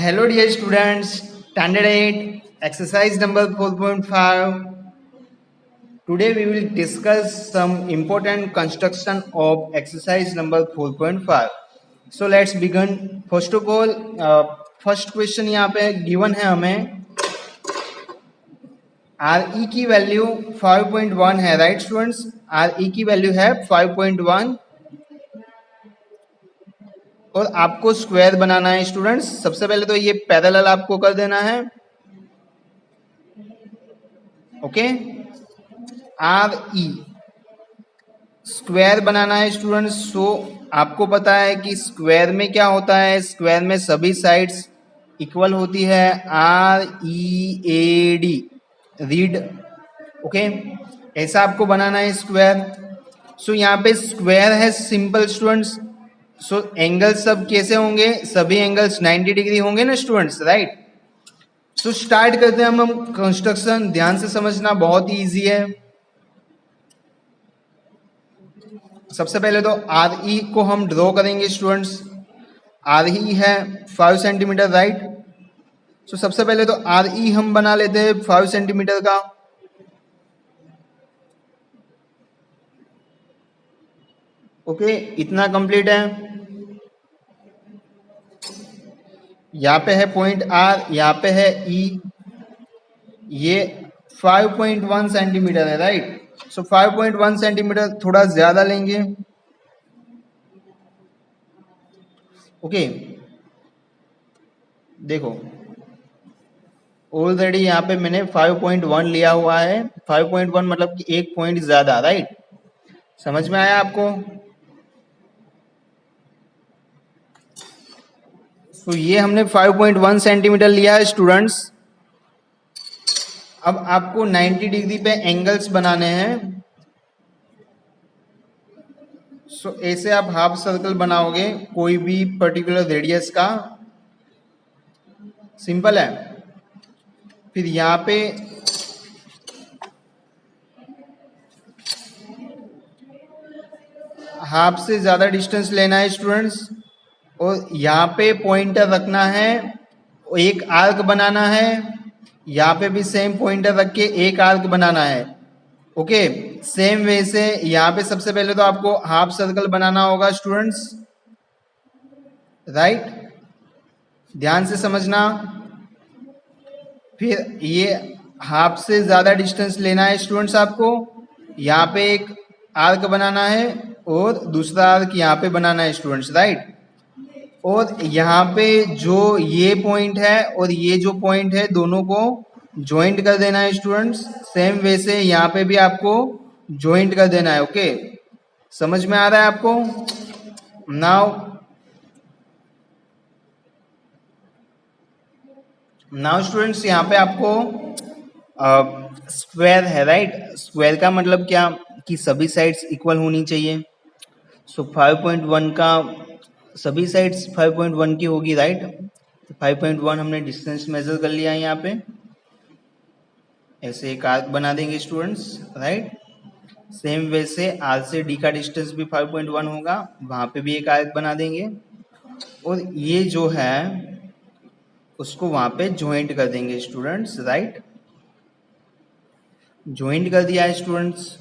Hello dear students, standard 8, exercise number 4.5. Today we will discuss some important construction of exercise number 4.5. So let's begin. First of all, first question यहाँ पे given है हमें RE की value 5.1 है, right students? RE की value है 5.1 और आपको स्क्वायर बनाना है स्टूडेंट्स। सबसे पहले तो ये पैरेलल आपको कर देना है, ओके। RE स्क्वायर बनाना है स्टूडेंट्स। सो आपको पता है कि स्क्वायर में क्या होता है, स्क्वायर में सभी साइड्स इक्वल होती है, READ, रीड, ओके। ऐसा आपको बनाना है स्क्वायर। सो यहाँ पे स्क्वायर है सिंपल स्टूडेंट्स। सो एंगल्स सब कैसे होंगे, सभी एंगल्स 90 डिग्री होंगे ना स्टूडेंट्स, राइट? सो स्टार्ट करते हैं हम कंस्ट्रक्शन। ध्यान से समझना, बहुत ही इजी है। सबसे पहले तो RE को हम ड्रॉ करेंगे स्टूडेंट्स। RE है 5 सेंटीमीटर, राइट? सो सबसे पहले तो RE हम बना लेते हैं 5 सेंटीमीटर का। ओके, इतना कंप्लीट है। यहाँ पे है पॉइंट R, यहाँ पे है E, ये 5.1 सेंटीमीटर है, राइट? सो 5.1 सेंटीमीटर थोड़ा ज्यादा लेंगे, ओके। देखो ऑलरेडी यहाँ पे मैंने 5.1 लिया हुआ है। 5.1 मतलब कि एक पॉइंट ज्यादा, राइट? समझ में आया आपको? तो ये हमने 5.1 सेंटीमीटर लिया है स्टूडेंट्स। अब आपको 90 डिग्री पे एंगल्स बनाने हैं। सो ऐसे आप हाफ सर्कल बनाओगे कोई भी पर्टिकुलर रेडियस का, सिंपल है। फिर यहाँ पे हाफ से ज्यादा डिस्टेंस लेना है स्टूडेंट्स और यहाँ पे पॉइंटर रखना है, एक आर्क बनाना है। यहाँ पे भी सेम पॉइंटर रख के एक आर्क बनाना है, ओके। सेम वे से यहाँ पे सबसे पहले तो आपको हाफ सर्कल बनाना होगा स्टूडेंट्स, राइट? ध्यान से समझना। फिर ये हाफ से ज्यादा डिस्टेंस लेना है स्टूडेंट्स आपको। यहाँ पे एक आर्क बनाना है और दूसरा आर्क यहाँ पे बनाना है स्टूडेंट्स, राइट? और यहाँ पे जो ये पॉइंट है और ये जो पॉइंट है दोनों को ज्वाइंट कर देना है स्टूडेंट्स। सेम वे से यहाँ पे भी आपको ज्वाइंट कर देना है, ओके। समझ में आ रहा है आपको? नाउ स्टूडेंट्स यहाँ पे आपको स्क्वायर है, राइट? स्क्वायर का मतलब क्या कि सभी साइड्स इक्वल होनी चाहिए। सो 5.1 का सभी साइड्स 5.1 की होगी, राइट? 5.1 हमने डिस्टेंस मेजर कर लिया है। यहाँ पे ऐसे एक आर्क बना देंगे स्टूडेंट्स, राइट? सेम वे से R से D का डिस्टेंस भी 5.1 होगा, वहां पे भी एक आर्क बना देंगे और ये जो है उसको वहां पे ज्वाइंट कर देंगे स्टूडेंट्स, राइट? ज्वाइंट कर दिया है स्टूडेंट्स।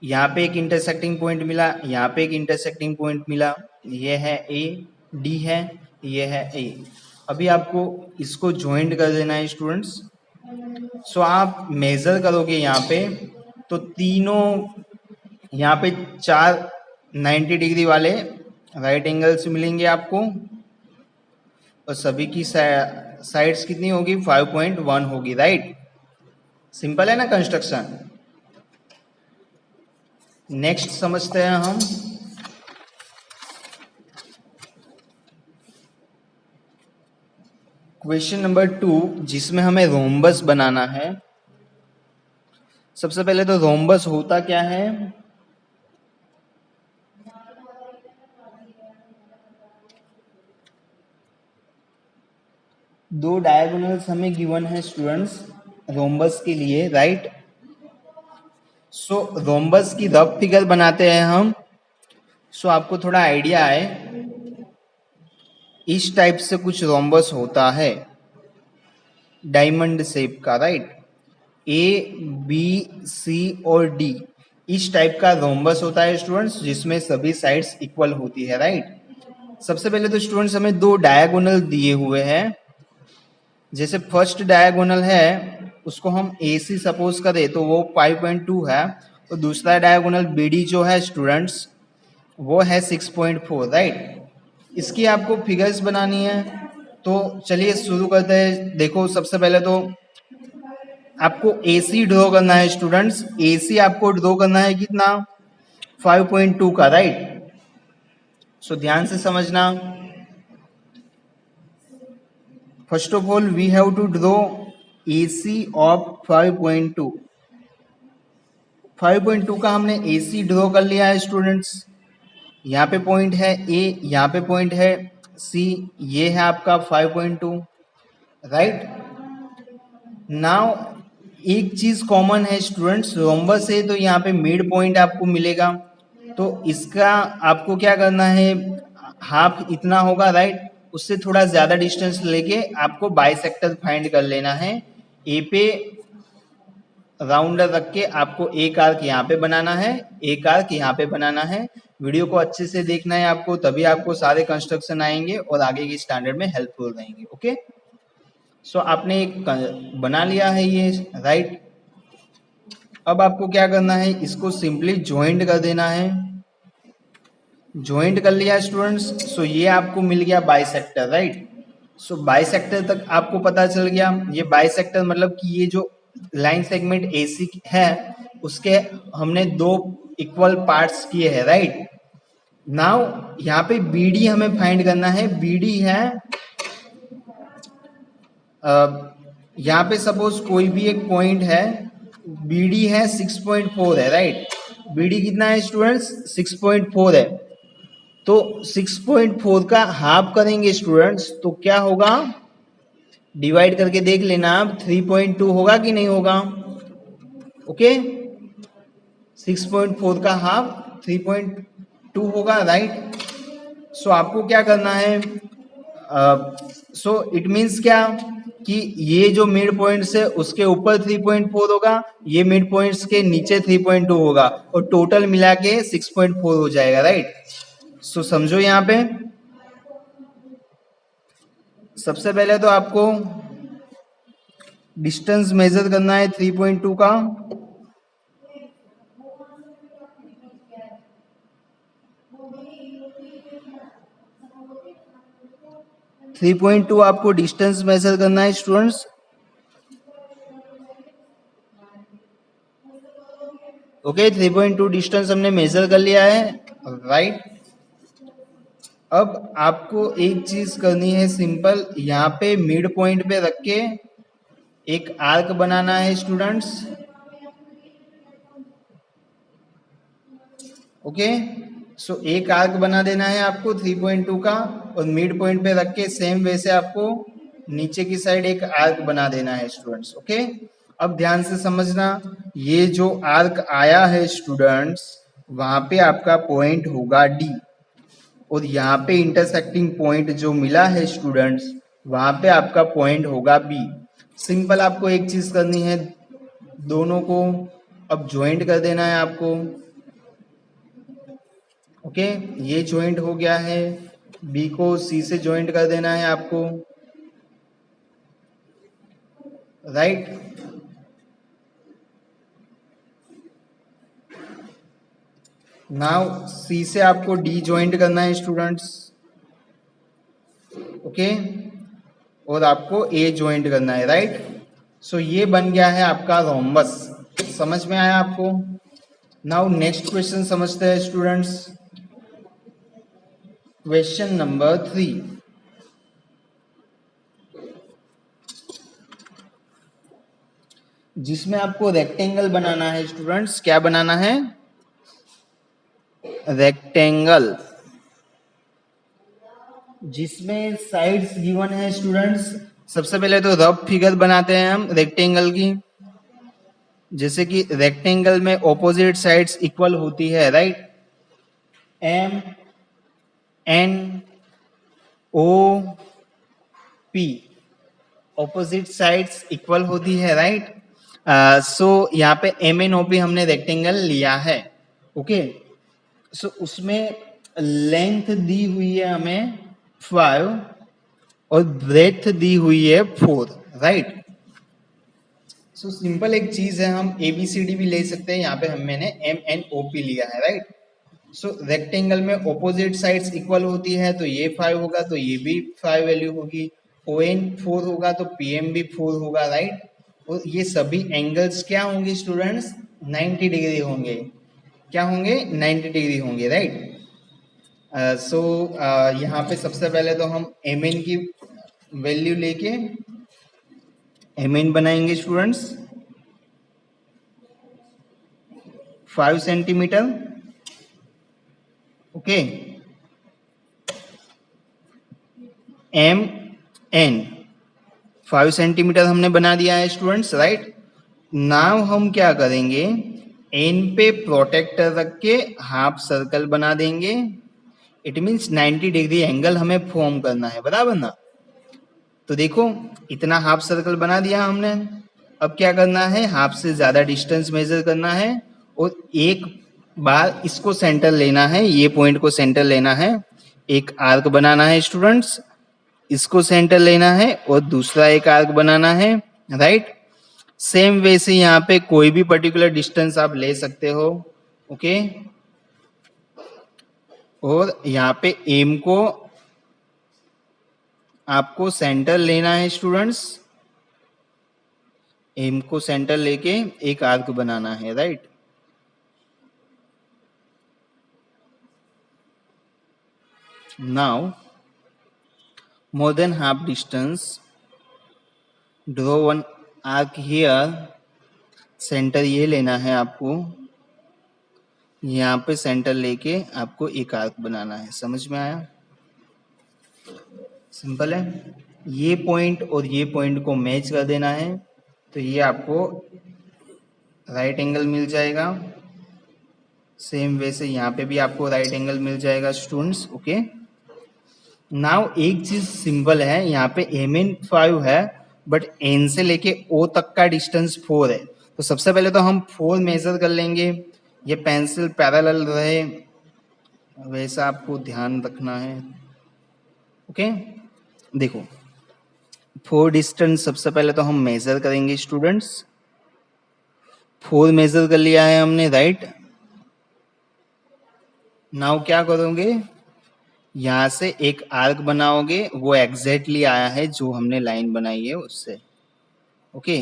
यहाँ पे एक इंटरसेक्टिंग पॉइंट मिला, यहाँ पे एक इंटरसेक्टिंग पॉइंट मिला, ये है A, D है, ये है A। अभी आपको इसको ज्वाइंट कर देना है स्टूडेंट्स। सो आप मेजर करोगे यहाँ पे तो तीनों यहाँ पे 4 90 डिग्री वाले राइट एंगल्स मिलेंगे आपको और सभी की साइड्स कितनी होगी, 5.1 होगी, राइट? सिंपल है ना कंस्ट्रक्शन। नेक्स्ट समझते हैं हम क्वेश्चन नंबर 2, जिसमें हमें रोम्बस बनाना है। सबसे पहले तो रोम्बस होता क्या है? दो डायगोनल्स हमें गिवन है स्टूडेंट्स रोम्बस के लिए, राइट? सो रोम्बस की रफ फिगर बनाते हैं हम। सो आपको थोड़ा आइडिया है। इस टाइप से कुछ रोम्बस होता है डायमंड शेप का, राइट। ए बी सी और डी, इस टाइप का रोम्बस होता है स्टूडेंट्स, जिसमें सभी साइड्स इक्वल होती है, राइट। सबसे पहले तो स्टूडेंट्स हमें दो डायगोनल दिए हुए हैं। जैसे फर्स्ट डायगोनल है उसको हम ए सी सपोज करें तो वो 5.2 है, और दूसरा डायगोनल बी डी जो है स्टूडेंट्स वो है 6.4, राइट। इसकी आपको फिगर्स बनानी है, तो चलिए शुरू करते हैं। देखो सबसे पहले तो आपको ए सी ड्रॉ करना है स्टूडेंट्स। ए सी आपको ड्रॉ करना है कितना, 5.2 का, राइट। सो ध्यान से समझना। First of all we have to draw AC of 5.2। 5.2 का हमने AC ड्रॉ कर लिया है स्टूडेंट्स। यहाँ पे पॉइंट है A, यहाँ पे पॉइंट है C, ये है आपका 5.2, राइट। नाउ एक चीज कॉमन है स्टूडेंट्स, रोम्बस है तो यहाँ पे मिड पॉइंट आपको मिलेगा, तो इसका आपको क्या करना है, हाफ इतना होगा, राइट। उससे थोड़ा ज्यादा डिस्टेंस लेके आपको बाइसेक्टर फाइंड कर लेना है। ए पे राउंडर रख के आपको एक आर्क यहाँ पे बनाना है, एक आर्क यहाँ पे बनाना है। वीडियो को अच्छे से देखना है आपको, तभी आपको सारे कंस्ट्रक्शन आएंगे और आगे की स्टैंडर्ड में हेल्पफुल रहेंगे। ओके, सो आपने एक बना लिया है ये, राइट। अब आपको क्या करना है, इसको सिंपली ज्वाइंट कर देना है। ज्वाइंट कर लिया स्टूडेंट्स, सो ये आपको मिल गया बाइसेक्टर, राइट। सो बाइसेक्टर तक आपको पता चल गया। ये बाइसेक्टर मतलब कि ये जो लाइन सेगमेंट AC है उसके हमने दो इक्वल पार्ट्स किए हैं, राइट। नाउ यहाँ पे BD हमें फाइंड करना है। BD है यहाँ पे सपोज कोई भी एक पॉइंट है, BD है 6.4 है, राइट। BD कितना है स्टूडेंट्स, 6.4 है। तो 6.4 का हाफ करेंगे स्टूडेंट्स तो क्या होगा, डिवाइड करके देख लेना आप, 3.2 होगा कि नहीं होगा। ओके, 6.4 का हाफ 3.2 होगा, राइट। सो आपको क्या करना है, सो इट मीन्स क्या कि ये जो मिड पॉइंट्स है उसके ऊपर 3.4 होगा, ये मिड पॉइंट्स के नीचे 3.2 होगा, और टोटल मिला के 6.4 हो जाएगा, राइट। सो समझो यहाँ पे सबसे पहले तो आपको डिस्टेंस मेजर करना है 3.2 का। 3.2 आपको डिस्टेंस मेजर करना है स्टूडेंट्स। ओके, 3.2 डिस्टेंस हमने मेजर कर लिया है, राइट। अब आपको एक चीज करनी है सिंपल, यहाँ पे मिड पॉइंट पे रख के एक आर्क बनाना है स्टूडेंट्स। ओके, सो एक आर्क बना देना है आपको 3.2 का, और मिड पॉइंट पे रख के सेम वे से आपको नीचे की साइड एक आर्क बना देना है स्टूडेंट्स। ओके, अब ध्यान से समझना, ये जो आर्क आया है स्टूडेंट्स वहां पे आपका पॉइंट होगा D, और यहाँ पे इंटरसेक्टिंग पॉइंट जो मिला है स्टूडेंट्स वहां पे आपका पॉइंट होगा B। सिंपल आपको एक चीज करनी है, दोनों को अब ज्वाइंट कर देना है आपको। ओके, ये ज्वाइंट हो गया है, B को C से ज्वाइंट कर देना है आपको, राइट। नाउ C से आपको D ज्वाइंट करना है स्टूडेंट्स। ओके, और आपको A ज्वाइंट करना है, राइट। सो ये बन गया है आपका रोम्बस। समझ में आया आपको। नाउ नेक्स्ट क्वेश्चन समझते हैं स्टूडेंट्स। क्वेश्चन नंबर 3, जिसमें आपको रेक्टेंगल बनाना है स्टूडेंट्स। क्या बनाना है, रेक्टेंगल, जिसमें साइड्स गिवन है स्टूडेंट्स। सबसे पहले तो रफ फिगर बनाते हैं हम रेक्टेंगल की। जैसे कि रेक्टेंगल में ऑपोजिट साइड्स इक्वल होती है, right. M N O P opposite sides equal होती है, राइट। सो यहाँ पे एम एन ओ पी हमने रेक्टेंगल लिया है, ओके। सो उसमें लेंथ दी हुई है हमें 5 और ब्रेथ दी हुई है 4, राइट। सो सिंपल एक चीज है, हम एबीसीडी भी ले सकते हैं, यहाँ पे मैंने एम एन ओ पी लिया है, राइट। सो रेक्टेंगल में ऑपोजिट साइड्स इक्वल होती है, तो ये 5 होगा तो ये भी 5 वैल्यू होगी, ओ एन 4 होगा तो पी एम भी 4 होगा, राइट। और ये सभी एंगल्स क्या होंगे स्टूडेंट्स, 90 डिग्री होंगे। क्या होंगे, 90 डिग्री होंगे, राइट। सो यहाँ पे सबसे पहले तो हम एम एन की वैल्यू लेके एम एन बनाएंगे students, 5 centimetre, okay. M N 5 centimetre हमने बना दिया है स्टूडेंट्स, राइट। नाउ हम क्या करेंगे, एन पे प्रोटेक्टर रख के हाफ सर्कल बना देंगे। इट मीन्स 90 डिग्री एंगल हमें फॉर्म करना है, बराबर ना। तो देखो इतना हाफ सर्कल बना दिया हमने। अब क्या करना है, हाफ से ज्यादा डिस्टेंस मेजर करना है और एक बार इसको सेंटर लेना है, ये पॉइंट को सेंटर लेना है, एक आर्क बनाना है स्टूडेंट्स, इसको सेंटर लेना है और दूसरा एक आर्क बनाना है, राइट। सेम वे से यहाँ पे कोई भी पर्टिकुलर डिस्टेंस आप ले सकते हो, ओके। और यहाँ पे एम को आपको सेंटर लेना है स्टूडेंट्स, एम को सेंटर लेके एक आर्क बनाना है, right. Now more than half distance, draw one arc here, centre ये लेना है आपको, यहाँ पे सेंटर लेके आपको एक आर्क बनाना है। समझ में आया, सिंपल है। ये पॉइंट और ये पॉइंट को मैच कर देना है, तो ये आपको राइट एंगल मिल जाएगा। सेम वे से यहाँ पे भी आपको राइट एंगल मिल जाएगा स्टूडेंट्स, ओके। नाउ एक चीज सिंपल है, यहाँ पे एम एन 5 है बट एन से लेके ओ तक का डिस्टेंस 4 है, तो सबसे पहले तो हम 4 मेजर कर लेंगे। ये पेंसिल पैरेलल रहे वैसा आपको ध्यान रखना है, ओके। देखो 4 डिस्टेंस सबसे पहले तो हम मेजर करेंगे स्टूडेंट्स, 4 मेजर कर लिया है हमने, राइट। नाउ क्या करोगे, यहां से एक आर्क बनाओगे, वो एग्जैक्टली आया है जो हमने लाइन बनाई है उससे, ओके।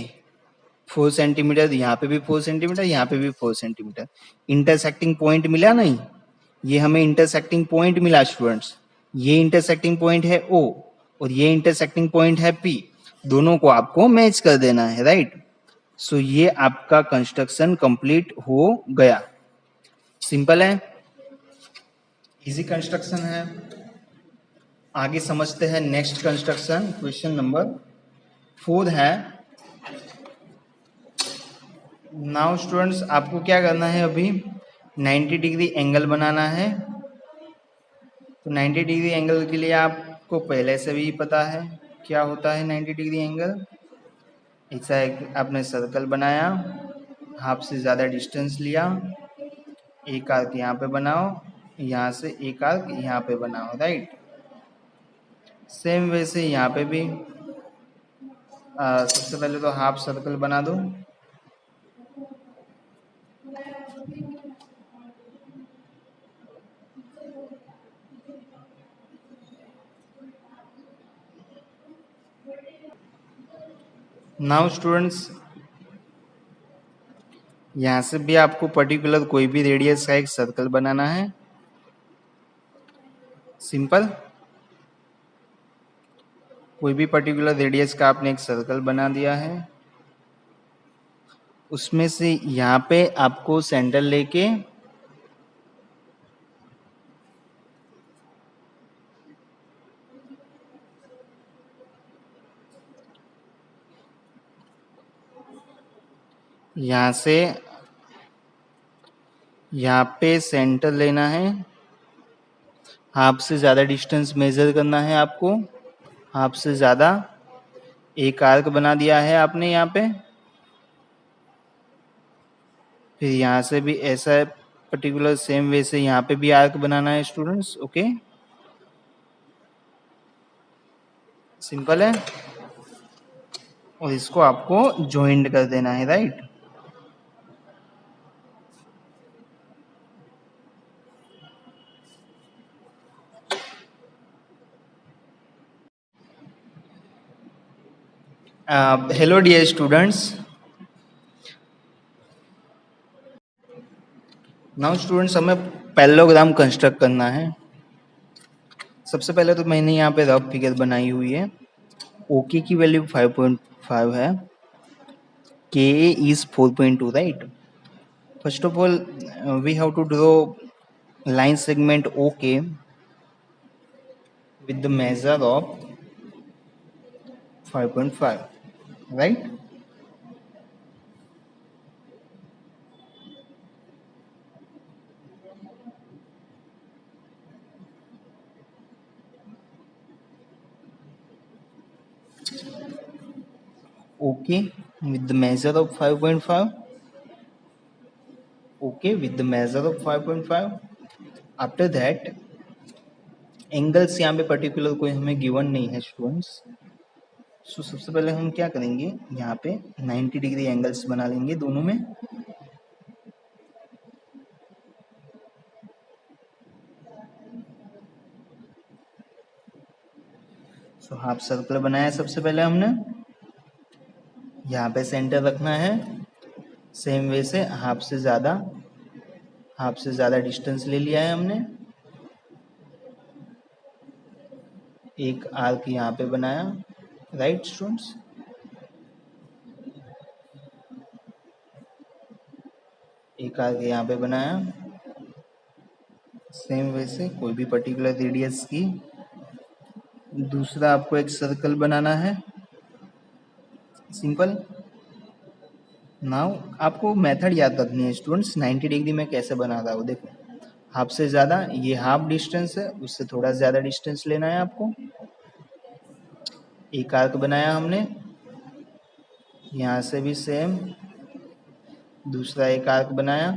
4 सेंटीमीटर, यहाँ पे भी 4 सेंटीमीटर, यहाँ पे भी 4 सेंटीमीटर, इंटरसेक्टिंग पॉइंट मिला नहीं, ये हमें इंटरसेक्टिंग पॉइंट मिला स्टूडेंट्स। ये इंटरसेक्टिंग पॉइंट है ओ और ये इंटरसेक्टिंग पॉइंट है पी, दोनों को आपको मैच कर देना है, राइट। सो ये आपका कंस्ट्रक्शन कंप्लीट हो गया। सिंपल है, इजी कंस्ट्रक्शन है। आगे समझते हैं नेक्स्ट कंस्ट्रक्शन, क्वेश्चन नंबर 4 है। नाउ स्टूडेंट्स आपको क्या करना है, अभी 90 डिग्री एंगल बनाना है। तो 90 डिग्री एंगल के लिए आपको पहले से भी पता है क्या होता है 90 डिग्री एंगल। ऐसा एक आपने सर्कल बनाया, हाफ से ज़्यादा डिस्टेंस लिया, एक आर्क यहाँ पे बनाओ, यहाँ से एक आर्क यहाँ पे बनाओ, राइट। सेम वे से यहाँ पे भी सबसे पहले तो हाफ सर्कल बना दो, नाउ स्टूडेंट्स यहाँ से भी आपको पर्टिकुलर कोई भी रेडियस का एक सर्कल बनाना है, सिंपल। कोई भी पर्टिकुलर रेडियस का आपने एक सर्कल बना दिया है, उसमें से यहाँ पे आपको सेंटर लेके यहाँ से यहाँ पे सेंटर लेना है, हाफ से ज़्यादा डिस्टेंस मेजर करना है आपको, हाफ से ज़्यादा। एक आर्क बना दिया है आपने यहाँ पे, फिर यहाँ से भी ऐसा पर्टिकुलर सेम वे से यहाँ पे भी आर्क बनाना है स्टूडेंट्स। ओके, सिंपल है, और इसको आपको ज्वाइंट कर देना है, right. Hello dear students, now students हमें पैरेललोग्राम कंस्ट्रक्ट करना है। सबसे पहले तो मैंने यहाँ पे रफ फिगर बनाई हुई है। ओके की वैल्यू 5.5 है, K is 4.2, right. First of all we have to draw line segment OK with the measure of 5.5, right? OK with the measure of 5.5. OK with the measure of 5.5. After that, angles यहाँ पे particular कोई हमें given नहीं है students. सो सबसे पहले हम क्या करेंगे, यहाँ पे 90 डिग्री एंगल्स बना लेंगे दोनों में। सो हाफ सर्कल बनाया सबसे पहले हमने, यहाँ पे सेंटर रखना है। सेम वे से हाफ से ज़्यादा डिस्टेंस ले लिया है हमने। एक आर्क यहाँ पे बनाया, राइट स्टूडेंट्स। एक आर्क यहाँ पे बनाया, सेम वे से कोई भी पर्टिकुलर रेडियस की। दूसरा आपको एक सर्कल बनाना है, सिंपल। नाउ आपको मेथड याद रखनी है स्टूडेंट्स, 90 डिग्री में कैसे बना रहा हूँ। देखो, हाफ से ज़्यादा, ये हाफ डिस्टेंस है, उससे थोड़ा ज़्यादा डिस्टेंस लेना है आपको। एक आर्क बनाया हमने, यहाँ से भी सेम। दूसरा एक आर्क बनाया,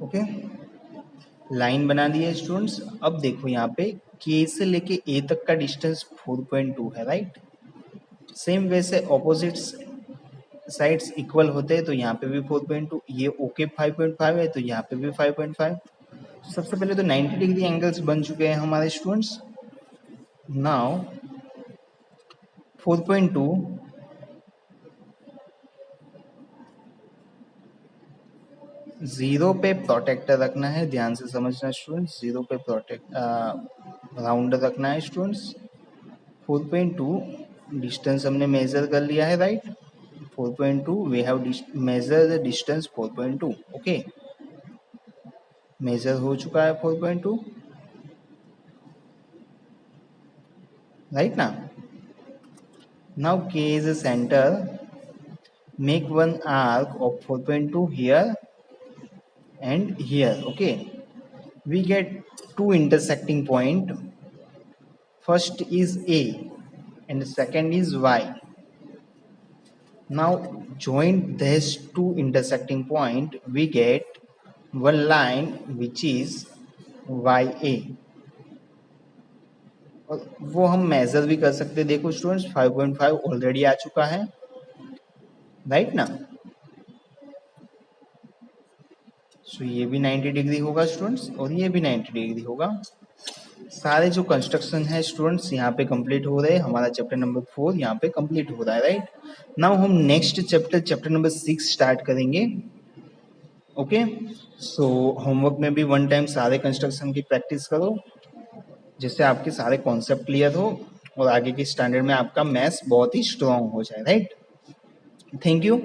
ओके। लाइन बना दी है स्टूडेंट्स। अब देखो यहाँ पे के से लेके ए तक का डिस्टेंस 4.2 है, राइट। सेम वे से ऑपोजिट साइड्स इक्वल होते हैं, तो यहाँ पे भी 4.2, ये ओके 5.5 है, तो यहाँ पे भी 5.5। सबसे पहले तो 90 डिग्री एंगल्स बन चुके हैं हमारे स्टूडेंट्स। नाउ 4.2 जीरो पे प्रोटेक्टर रखना है, ध्यान से समझना स्टूडेंट्स। जीरो पे राउंड रखना है स्टूडेंट्स। 4.2 डिस्टेंस हमने मेजर कर लिया है, right. 4.2 we have measure the distance 4.2, okay. Measure हो चुका है 4.2, राइट ना। Now K is a center, make one arc of 4.2 here and here, okay. We get two intersecting point, first is A and second is Y. Now join these two intersecting point, we get one line which is YA, और वो हम major भी कर सकते हैं। देखो students 5.5 already आ चुका है, राइट ना। सो ये भी 90 डिग्री होगा स्टूडेंट्स, और ये भी 90 डिग्री होगा। सारे जो कंस्ट्रक्शन है स्टूडेंट्स यहाँ पे कंप्लीट हो रहे हैं। हमारा चैप्टर नंबर 4 यहाँ पे कंप्लीट हो रहा है, राइट। नाउ हम नेक्स्ट चैप्टर नंबर 6 स्टार्ट करेंगे, ओके। सो होमवर्क में भी वन टाइम सारे कंस्ट्रक्शन की प्रैक्टिस करो, जिससे आपके सारे कॉन्सेप्ट क्लियर हो और आगे के स्टैंडर्ड में आपका मैथ्स बहुत ही स्ट्रांग हो जाए, राइट। Thank you.